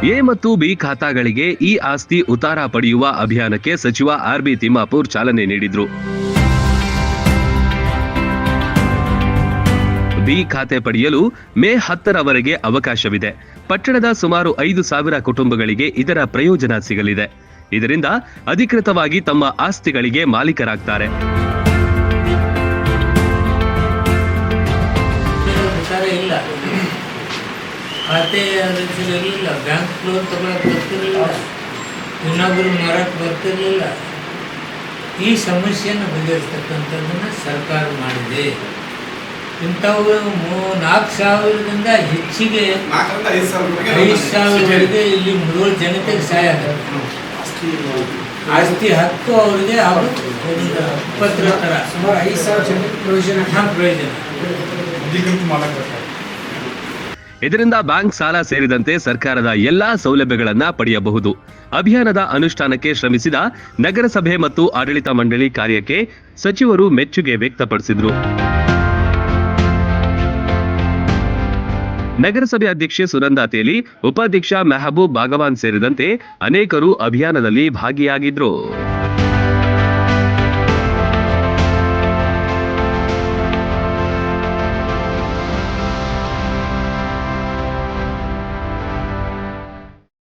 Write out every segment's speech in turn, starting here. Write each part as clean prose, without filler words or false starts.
A ಮತ್ತು B ಖಾತಾಗಳಿಗೆ ಈ ಆಸ್ತಿ ಉತ್ತಾರ ಪಡೆಯುವ ಅಭಿಯಾನಕ್ಕೆ ಸಚಿವ ಆರ್.ಬಿ. ತಿಮ್ಮಾಪುರ್ ಚಾಲನೆ ನೀಡಿದ್ರು. ಬಿ ಖಾತೆ ಪಡೆಯಲು ಮೇ 10ರವರೆಗೆ ಅವಕಾಶವಿದೆ. ಪಟ್ಟಣದ ಸುಮಾರು 5,000 ಕುಟುಂಬಗಳಿಗೆ ಇದರ ಪ್ರಯೋಜನ ಸಿಗಲಿದೆ. ಇದರಿಂದ ಅಧಿಕೃತವಾಗಿ ತಮ್ಮ ಆಸ್ತಿಗಳಿಗೆ ಮಾಲೀಕರಾಗ್ತಾರೆ. ಖಾತೆ ಇರಲಿಲ್ಲ, ಬ್ಯಾಂಕ್ ಲೋನ್ ತಗೊಳಕ್ಕೆ ಬರ್ತಿರಲಿಲ್ಲ, ಇನ್ನೊಬ್ಬರು ಮಾರಕ್ಕೆ ಬರ್ತಿರಲಿಲ್ಲ. ಈ ಸಮಸ್ಯೆಯನ್ನು ಬಗೆಹರಿಸ್ತಕ್ಕಂಥದ್ದನ್ನು ಸರ್ಕಾರ ಮಾಡಿದೆ. ಇಂಥವು 4,000ದಿಂದ ಹೆಚ್ಚಿಗೆ 5,000ವರೆಗೆ ಇಲ್ಲಿ ಮುಳುಗು ಜನತೆಗೆ ಸಹಾಯ ಆಗುತ್ತೆ. ಆಸ್ತಿ ಹಕ್ಕು ಅವರಿಗೆ ಪತ್ರ ಥರ ಸುಮಾರು 5,000 ಜನಕ್ಕೆ ಪ್ರಯೋಜನ. ಇದರಿಂದ ಬ್ಯಾಂಕ್ ಸಾಲ ಸೇರಿದಂತೆ ಸರ್ಕಾರದ ಎಲ್ಲಾ ಸೌಲಭ್ಯಗಳನ್ನ ಪಡೆಯಬಹುದು. ಅಭಿಯಾನದ ಅನುಷ್ಠಾನಕ್ಕೆ ಶ್ರಮಿಸಿದ ನಗರಸಭೆ ಮತ್ತು ಆಡಳಿತ ಮಂಡಳಿ ಕಾರ್ಯಕ್ಕೆ ಸಚಿವರು ಮೆಚ್ಚುಗೆ ವ್ಯಕ್ತಪಡಿಸಿದರು. ನಗರಸಭೆ ಅಧ್ಯಕ್ಷೆ ಸುನಂದಾ ತೇಲಿ, ಉಪಾಧ್ಯಕ್ಷ ಮೆಹಬೂಬ್ ಭಾಗವಾನ್ ಸೇರಿದಂತೆ ಅನೇಕರು ಅಭಿಯಾನದಲ್ಲಿ ಭಾಗಿಯಾಗಿದ್ರು.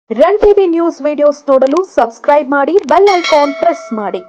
ರನ್ ಟಿವಿ ನ್ಯೂಸ್ ವಿಡಿಯೋಸ್ ನೋಡಲು ಸಬ್ಸ್ಕ್ರೈಬ್ ಮಾಡಿ, ಬೆಲ್ ಐಕಾನ್ ಪ್ರೆಸ್ ಮಾಡಿ.